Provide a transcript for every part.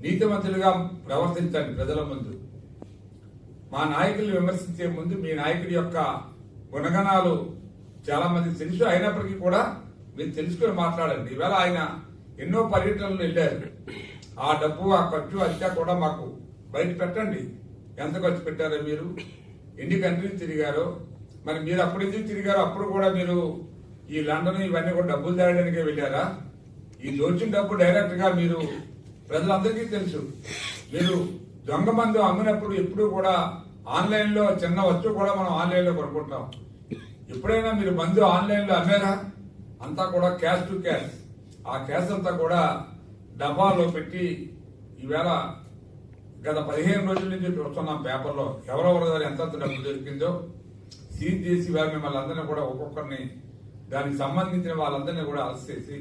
నీతిమంతులుగా ప్రవర్తించండి ప్రజల ముందు. మా నాయకుల్ని విమర్శించే ముందు మీ నాయకుడి యొక్క గుణగణాలు చాలా మందికి తెలుసు, అయినప్పటికీ కూడా మీరు తెలుసుకుని మాట్లాడండి. ఈవేళ ఆయన ఎన్నో పర్యటనలు వెళ్ళారు. ఆ డబ్బు, ఆ ఖర్చు అంతా కూడా మాకు బయట పెట్టండి. ఎంత ఖర్చు పెట్టారో, మీరు ఎన్ని కంట్రీలు తిరిగారో, మరి మీరు అప్పుడు ఎందుకు తిరిగారో, అప్పుడు కూడా మీరు ఈ లండన్ ఇవన్నీ కూడా డబ్బులు తేయడానికే వెళ్ళారా? ఈ దోచిన డబ్బు డైరెక్ట్ గా మీరు ప్రజలందరికీ తెలుసు. మీరు దొంగ మందు అమ్మినప్పుడు ఎప్పుడు కూడా ఆన్లైన్ లో చిన్న వస్తువు కూడా మనం ఆన్లైన్ లో కొనుక్కుంటాం. ఎప్పుడైనా మీరు మందు ఆన్లైన్ లో అమ్మారా? అంతా కూడా క్యాష్ టు క్యాష్. ఆ క్యాష్ అంతా కూడా డబ్బాలో పెట్టి ఈవేళ గత 15 రోజుల నుంచి చూస్తున్నాం పేపర్లో ఎవరెవరి దగ్గర ఎంత డబ్బు దొరికిందో సీజ్ చేసి ఇవాళ మిమ్మల్ని అందరినీ కూడా ఒక్కొక్కరిని దానికి సంబంధించిన వాళ్ళందరినీ కూడా అరెస్ట్ చేసి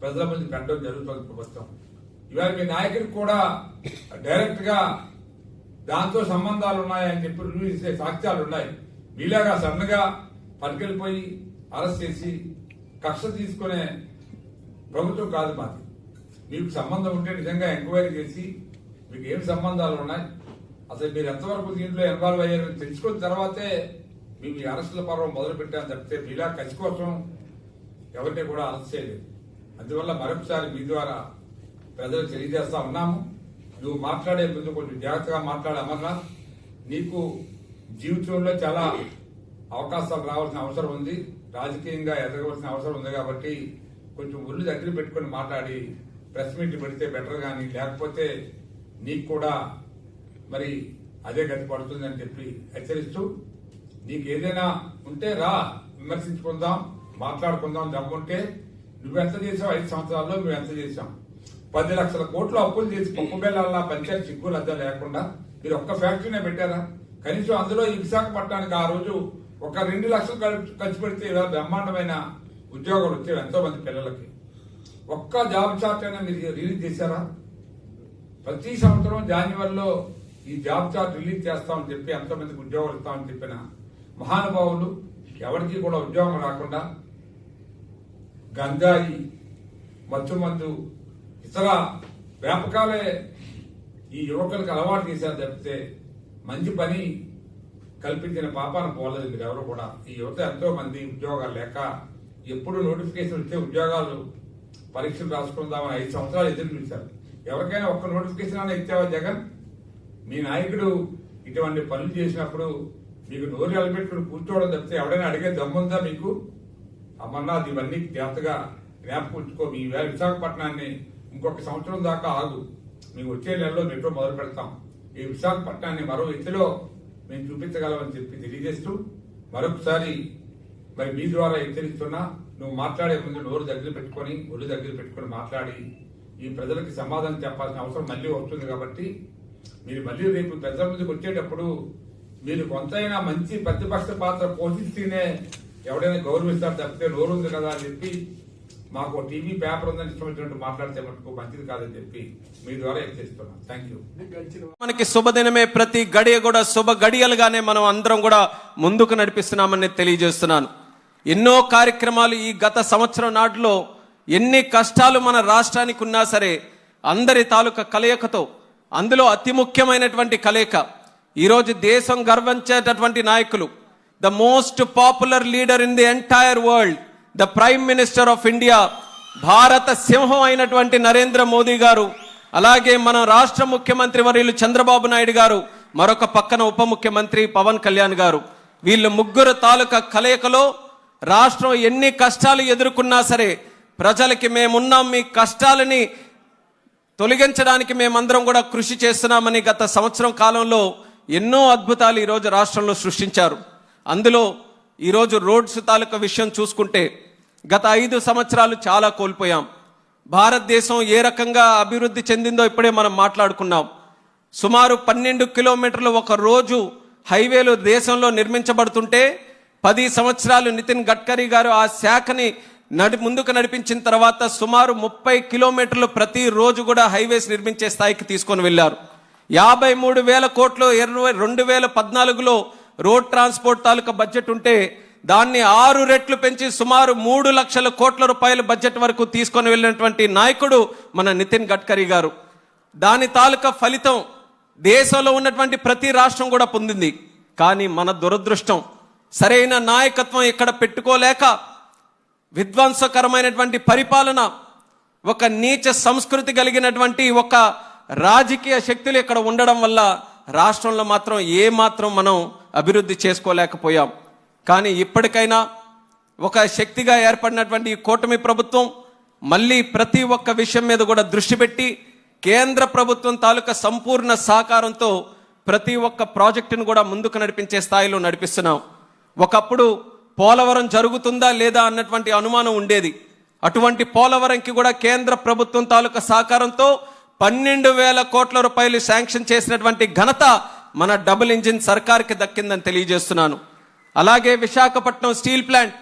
ప్రజల ముందు పెట్టడం జరుగుతుంది ప్రభుత్వం. ఇవాళ మీ నాయకుడికి కూడా డైరెక్ట్ గా దాంతో సంబంధాలు ఉన్నాయని చెప్పి రుజువు చేసే సాక్ష్యాలు ఉన్నాయి. మీలాగా సడన్ గా పట్టుకెళ్ళిపోయి అరెస్ట్ చేసి కక్ష తీసుకునే ప్రభుత్వం కాదు మాది. మీకు సంబంధం ఉంటే నిజంగా ఎంక్వైరీ చేసి మీకు ఏం సంబంధాలు ఉన్నాయి, అసలు మీరు ఎంతవరకు దీంట్లో ఇన్వాల్వ్ అయ్యారని తెలుసుకున్న తర్వాతే మేము ఈ అరెస్టుల పర్వం మొదలు పెట్టామని చెప్తే మీలా కసి కోసం ఎవరిని కూడా అరెస్ట్ చేయలేదు. అందువల్ల మరొకసారి మీ ద్వారా ప్రజలకు తెలియజేస్తా ఉన్నాము. నువ్వు మాట్లాడే ముందు కొంచెం జాగ్రత్తగా మాట్లాడే అమర్నాథ్. నీకు జీవితంలో చాలా అవకాశాలు రావాల్సిన అవసరం ఉంది, రాజకీయంగా ఎదగవలసిన అవసరం ఉంది. కాబట్టి కొంచెం ఒళ్ళు దగ్గర పెట్టుకుని మాట్లాడి ప్రెస్ మీట్ పెడితే బెటర్. కానీ లేకపోతే నీకు కూడా మరి అదే గతి పడుతుందని చెప్పి హెచ్చరిస్తూ, నీకు ఏదైనా ఉంటే రా, విమర్శించుకుందాం, మాట్లాడుకుందాం. దమ్ముంటే నువ్వెంత చేసావు 5 సంవత్సరాల్లో, మేము ఎంత చేశాం. 10 లక్షల కోట్లు అప్పులు చేసి పప్పు బెల్లాల పంచాయతీ సిగ్గులు అద్దం లేకుండా మీరు ఒక్క ఫ్యాక్టరీనే పెట్టారా? కనీసం అందులో ఈ విశాఖపట్నానికి ఆ రోజు ఒక 2 లక్షలు ఖర్చు పెడితే ఇలా బ్రహ్మాండమైన ఉద్యోగాలు వచ్చేవి ఎంతో మంది పిల్లలకి. ఒక్క జాబ్ చార్ట్ అయినా మీరు రిలీజ్ చేశారా? ప్రతి సంవత్సరం జనవరిలో ఈ జాబ్ చార్ట్ రిలీజ్ చేస్తామని చెప్పి ఎంతో మందికి ఉద్యోగాలు ఇస్తామని చెప్పిన మహానుభావులు ఎవరికి కూడా ఉద్యోగం రాకుండా గంజాయి, మత్తుమందు, ఇతర వ్యాపకాలే ఈ యువకులకు అలవాటు చేశారు తప్పితే మంచి పని కల్పించిన పాపాన పోలేదు మీరు ఎవరు కూడా. ఈ యువత ఎంతో మంది ఉద్యోగాలు లేక ఎప్పుడు నోటిఫికేషన్ వచ్చే ఉద్యోగాలు పరీక్షలు రాసుకుందామని 5 సంవత్సరాలు ఎదురు చూశారు. ఎవరికైనా ఒక్క నోటిఫికేషన్ అయినా ఇచ్చావా జగన్? మీ నాయకుడు ఇటువంటి పనులు చేసినప్పుడు మీకు నోరు నిలబెట్టుకుని కూర్చోవడం తప్పితే ఎవడైనా అడిగే దమ్ముందా మీకు? అమర్నాథ్, ఇవన్నీ జాగ్రత్తగా జ్ఞాపకం ఉంచుకో. మీ విశాఖపట్నాన్ని ఇంకొక సంవత్సరం దాకా ఆగు, మీకు వచ్చే నెలలో మెట్రో మొదలు పెడతాం. ఈ విశాఖపట్నాన్ని మరో ఎత్తులో మేము చూపించగలమని చెప్పి తెలియజేస్తూ మరొకసారి మరి మీ ద్వారా హెచ్చరిస్తున్నా, నువ్వు మాట్లాడే ముందు నోరు దగ్గర పెట్టుకుని ఒళ్ళు దగ్గర పెట్టుకుని మాట్లాడి ఈ ప్రజలకి సమాధానం చెప్పాల్సిన అవసరం మళ్ళీ వస్తుంది. కాబట్టి మీరు మళ్ళీ రేపు ప్రజల ముందుకు వచ్చేటప్పుడు మీరు కొంతైనా మంచి ప్రతిపక్ష పాత్ర పోషిస్తేనే ఎవడైనా గౌరవిస్తారు తప్పితే నోరు ఉంది కదా అని చెప్పి మాకు టీవీ పేపర్ ఉందని ఇష్టం వచ్చినట్టు మాట్లాడితే మటుకు మంచిది కాదని చెప్పి మీ ద్వారా హెచ్చరిస్తున్నాం. Thank you. మనకి శుభదినమే, ప్రతి గడియ కూడా శుభ గడియలుగానే మనం అందరం కూడా ముందుకు నడిపిస్తున్నామని తెలియజేస్తున్నాను. ఎన్నో కార్యక్రమాలు ఈ గత సంవత్సరం నాటిలో ఎన్ని కష్టాలు మన రాష్ట్రానికి ఉన్నా సరే అందరి తాలూకా కలయికతో, అందులో అతి ముఖ్యమైనటువంటి కలయిక ఈరోజు దేశం గర్వించేటటువంటి నాయకులు, the most popular leader in the entire world, the prime minister of India, భారత సింహం అయినటువంటి నరేంద్ర మోదీ గారు, అలాగే మన రాష్ట్ర ముఖ్యమంత్రి వర్యులు చంద్రబాబు నాయుడు గారు, మరొక పక్కన ఉప ముఖ్యమంత్రి పవన్ కళ్యాణ్ గారు, వీళ్ళు ముగ్గురు తాలూకా కలయికలో రాష్ట్రం ఎన్ని కష్టాలు ఎదుర్కొన్నా సరే ప్రజలకి మేమున్నాం, మీ కష్టాలని తొలగించడానికి మేమందరం కూడా కృషి చేస్తున్నామని గత సంవత్సరం కాలంలో ఎన్నో అద్భుతాలు ఈరోజు రాష్ట్రంలో సృష్టించారు. అందులో ఈరోజు రోడ్స్ తాలూకా విషయం చూసుకుంటే గత 5 సంవత్సరాలు చాలా కోల్పోయాం. భారతదేశం ఏ రకంగా అభివృద్ధి చెందిందో ఇప్పుడే మనం మాట్లాడుకున్నాం. సుమారు 12 కిలోమీటర్లు ఒక రోజు హైవేలు దేశంలో నిర్మించబడుతుంటే 10 సంవత్సరాలు నితిన్ గడ్కరీ గారు ఆ శాఖని ముందుకు నడిపించిన తర్వాత సుమారు 30 కిలోమీటర్లు ప్రతి రోజు కూడా హైవేస్ నిర్మించే స్థాయికి తీసుకొని వెళ్ళారు. 53,000 కోట్లు 2014లో రోడ్ ట్రాన్స్పోర్ట్ తాలూకా బడ్జెట్ ఉంటే దాన్ని 6 రెట్లు పెంచి సుమారు 3 లక్షల కోట్ల రూపాయల బడ్జెట్ వరకు తీసుకొని వెళ్ళినటువంటి నాయకుడు మన నితిన్ గడ్కరీ గారు. దాని తాలూకా ఫలితం దేశంలో ఉన్నటువంటి ప్రతి రాష్ట్రం కూడా పొందింది. కానీ మన దురదృష్టం సరైన నాయకత్వం ఇక్కడ పెట్టుకోలేక విధ్వంసకరమైనటువంటి పరిపాలన, ఒక నీచ సంస్కృతి కలిగినటువంటి ఒక రాజకీయ శక్తులు ఇక్కడ ఉండడం వల్ల రాష్ట్రంలో మాత్రం ఏమాత్రం మనం అభివృద్ధి చేసుకోలేకపోయాం. కానీ ఇప్పటికైనా ఒక శక్తిగా ఏర్పడినటువంటి ఈ కూటమి ప్రభుత్వం మళ్ళీ ప్రతి ఒక్క విషయం మీద కూడా దృష్టి పెట్టి కేంద్ర ప్రభుత్వం తాలూకా సంపూర్ణ సహకారంతో ప్రతి ఒక్క ప్రాజెక్టును కూడా ముందుకు నడిపించే స్థాయిలో నడిపిస్తున్నాం. ఒకప్పుడు పోలవరం జరుగుతుందా లేదా అన్నటువంటి అనుమానం ఉండేది. అటువంటి పోలవరంకి కూడా కేంద్ర ప్రభుత్వం తాలూకా సహకారంతో 12,000 కోట్ల రూపాయలు శాంక్షన్ చేసినటువంటి ఘనత మన డబుల్ ఇంజిన్ సర్కార్కి దక్కిందని తెలియజేస్తున్నాను. అలాగే విశాఖపట్నం స్టీల్ ప్లాంట్,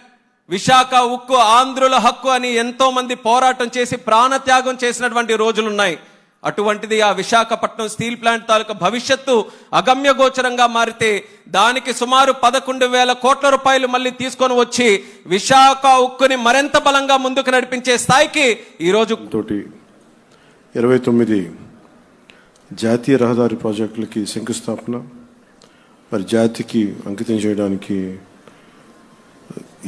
విశాఖ ఉక్కు ఆంధ్రుల హక్కు అని ఎంతో మంది పోరాటం చేసి ప్రాణత్యాగం చేసినటువంటి రోజులున్నాయి. అటువంటిది ఆ విశాఖపట్నం స్టీల్ ప్లాంట్ తాలూకా భవిష్యత్తు అగమ్య గోచరంగా మారితే దానికి సుమారు 11,000 కోట్ల రూపాయలు మళ్ళీ తీసుకొని వచ్చి విశాఖ ఉక్కుని మరింత బలంగా ముందుకు నడిపించే స్థాయికి ఈరోజు 29 జాతీయ రహదారి ప్రాజెక్టులకి శంకుస్థాపన మరి జాతికి అంకితం చేయడానికి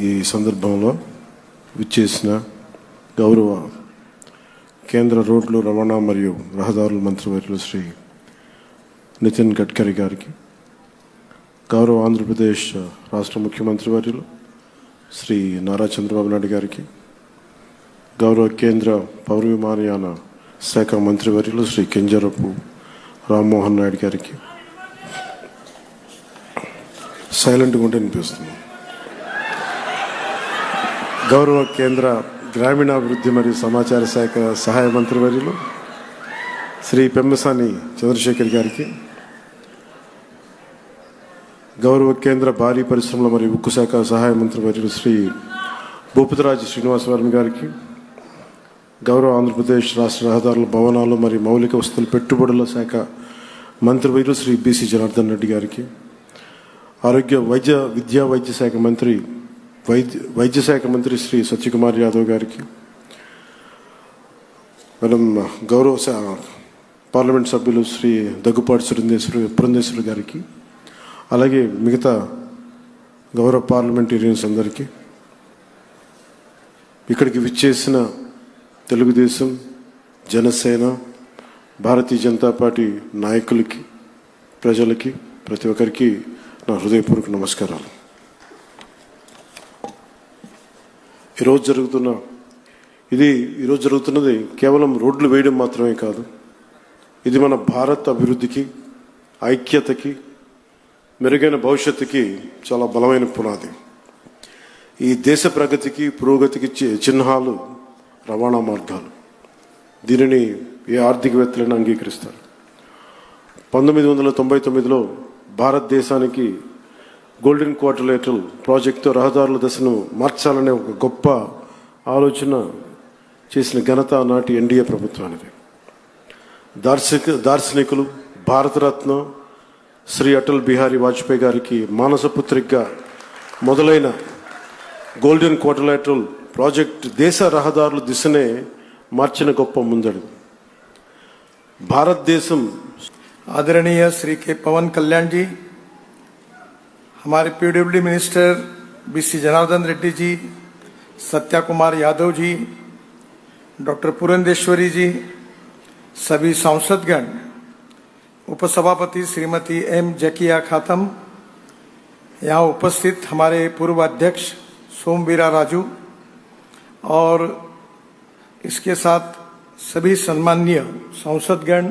ఈ సందర్భంలో విచ్చేసిన గౌరవ కేంద్ర రోడ్లు రవాణా మరియు రహదారుల మంత్రివర్యులు శ్రీ నితిన్ గడ్కరీ గారికి, గౌరవ ఆంధ్రప్రదేశ్ రాష్ట్ర ముఖ్యమంత్రి వర్యులు శ్రీ నారా చంద్రబాబు నాయుడు గారికి, గౌరవ కేంద్ర పౌర విమానయాన శాఖ మంత్రివర్యులు శ్రీ కింజరపు రామ్మోహన్ నాయుడు గారికి, సైలెంట్గా ఉంటే అనిపిస్తుంది, గౌరవ కేంద్ర గ్రామీణాభివృద్ధి మరియు సమాచార శాఖ సహాయ మంత్రివర్యులు శ్రీ పెమ్మసాని చంద్రశేఖర్ గారికి, గౌరవ కేంద్ర భారీ పరిశ్రమల మరియు ఉక్కు శాఖ సహాయ మంత్రివర్యులు శ్రీ భూపతిరాజు శ్రీనివాసవరం గారికి, గౌరవ ఆంధ్రప్రదేశ్ రాష్ట్ర రహదారుల భవనాలు మరియు మౌలిక వసతుల పెట్టుబడుల శాఖ మంత్రివర్యులు శ్రీ బీసీ జనార్దన్ రెడ్డి గారికి, ఆరోగ్య వైద్య శాఖ మంత్రి వైద్య శాఖ మంత్రి శ్రీ సత్యకుమార్ యాదవ్ గారికి, మనం గౌరవ పార్లమెంట్ సభ్యులు శ్రీ దగ్గుపాటి పురంధేశ్వరి గారికి, అలాగే మిగతా గౌరవ పార్లమెంటేరియన్స్ అందరికీ, ఇక్కడికి విచ్చేసిన తెలుగుదేశం, జనసేన, భారతీయ జనతా పార్టీ నాయకులకి, ప్రజలకి, ప్రతి ఒక్కరికి నా హృదయపూర్వక నమస్కారాలు. ఈరోజు జరుగుతున్నది కేవలం రోడ్లు వేయడం మాత్రమే కాదు, ఇది మన భారత్ అభివృద్ధికి, ఐక్యతకి, మెరుగైన భవిష్యత్తుకి చాలా బలమైన పునాది. ఈ దేశ ప్రగతికి, పురోగతికి చిహ్నాలు రవాణా మార్గాలు. దీనిని ఏ ఆర్థికవేత్తలను అంగీకరిస్తారు. 1999లో భారతదేశానికి గోల్డెన్ క్వార్టర్లేటరల్ ప్రాజెక్టుతో రహదారుల దశను మార్చాలనే ఒక గొప్ప ఆలోచన చేసిన ఘనత నాటి ఎన్డీఏ ప్రభుత్వానికి. దార్శనికులు భారతరత్న శ్రీ అటల్ బిహారీ వాజ్పేయి గారికి మానసపుత్రికగా మొదలైన గోల్డెన్ క్వార్టర్లేటరల్ ప్రాజెక్ట్ దేశ రహదారుల దిశనే మార్చిన గొప్ప ముందడుగు. భారతదేశం आदरणीय श्री के पवन कल्याण जी, हमारे PWD minister BC Janardhan Reddy ji, Satya Kumar Yadav ji, doctor Purandeswari ji, सभी सांसदगण, उपसभापति श्रीमती एम जकिया खातम, यहाँ उपस्थित हमारे पूर्व अध्यक्ष सोमवीरा राजू और इसके साथ सभी सम्माननीय सांसदगण,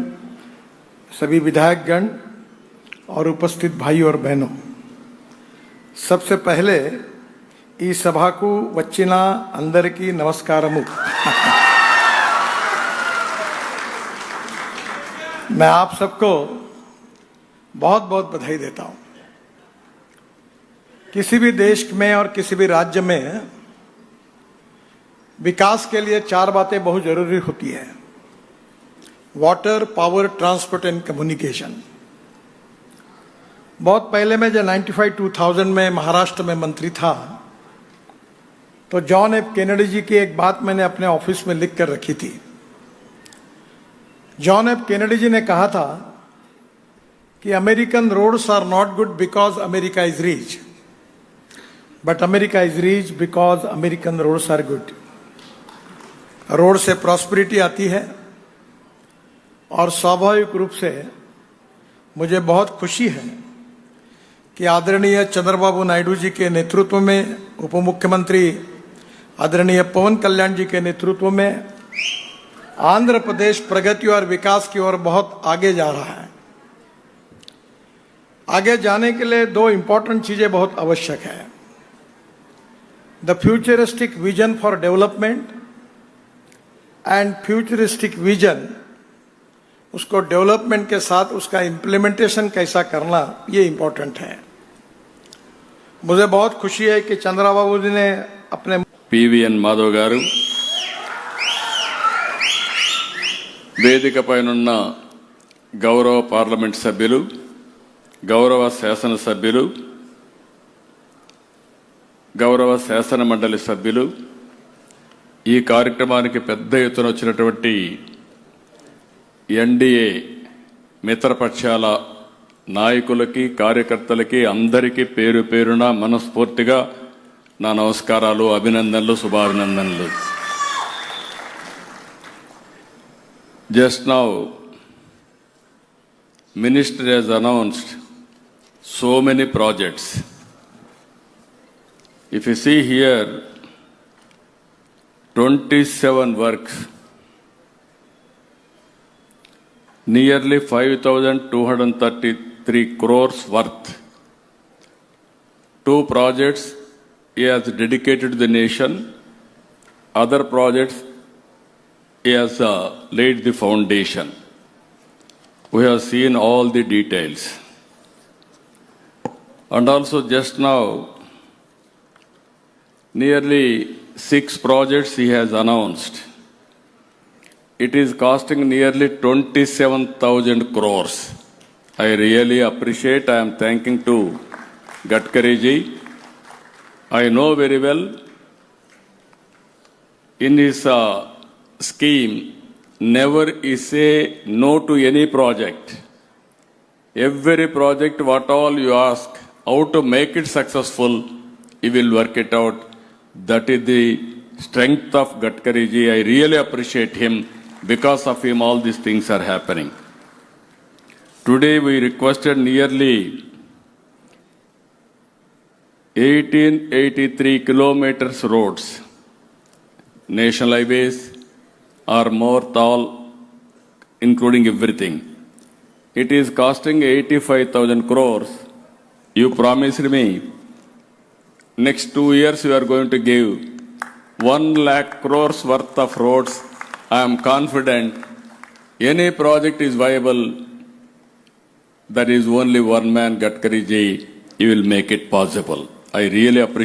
सभी विधायकगण और उपस्थित भाई और बहनों, सबसे पहले ఈ సభకు వచ్చిన అందరికీ నమస్కారము. मैं आप सबको बहुत बहुत बधाई देता हूं. किसी भी देश में और किसी भी राज्य में विकास के लिए 4 बातें बहुत जरूरी होती है. Water, power, transport and communication. बहुत पहले मैं जब 95-2000 में महाराष्ट्र में मंत्री था तो जॉन एफ कैनेडी जी की एक बात मैंने अपने ऑफिस में लिख कर रखी थी। जॉन एफ कैनेडी जी ने कहा था कि American roads are not good because America is rich, but America is rich because American roads are good. Road से प्रॉस्पेरिटी आती है और स्वाभाविक रूप से मुझे बहुत खुशी है कि आदरणीय चंद्रबाबू नायडू जी के नेतृत्व में, उप मुख्यमंत्री आदरणीय पवन कल्याण जी के नेतृत्व में आंध्र प्रदेश प्रगति और विकास की ओर बहुत आगे जा रहा है। आगे जाने के लिए दो इंपॉर्टेंट चीजें बहुत आवश्यक है। The futuristic vision for development and futuristic vision, उसको डेवलपमेंट के साथ उसका इम्प्लीमेंटेशन कैसा करना, ये इंपॉर्टेंट है। मुझे बहुत खुशी है कि चंद्रबाबू जी ने अपने పివిఎన్ మాధవ్ గారు, వేదిక పైనున్న గౌరవ పార్లమెంట్ సభ్యులు, గౌరవ శాసనసభ్యులు, గౌరవ శాసన మండలి సభ్యులు, ఈ కార్యక్రమానికి పెద్ద ఎత్తున వచ్చినటువంటి ఎన్డీఏ మిత్రపక్షాల నాయకులకి, కార్యకర్తలకి అందరికీ పేరు పేరున మనస్ఫూర్తిగా నా నమస్కారాలు, అభినందనలు, శుభాభినందనలు. Just now, Minister has announced so many projects. If you see here, 27 works, nearly 5,233 crores worth. 2 projects he has dedicated to the nation. Other projects he has laid the foundation. We have seen all the details. And also just now, nearly 6 projects he has announced. It is costing nearly 27,000 crores. I really appreciate, I am thanking to Gadkari ji. I know very well in his scheme, never is say no to any project. Every project, what all you ask, how to make it successful, he will work it out. That is the strength of Gadkari ji. I really appreciate him. Because of him, all these things are happening. Today we requested nearly 1883 kilometers roads, national highways are more tall, including everything. It is costing 85,000 crores. You promised me next 2 years you are going to give 1 lakh crores worth of roads. I am confident any project is viable. There is only one man, Gadkari ji, he will make it possible. I really appreciate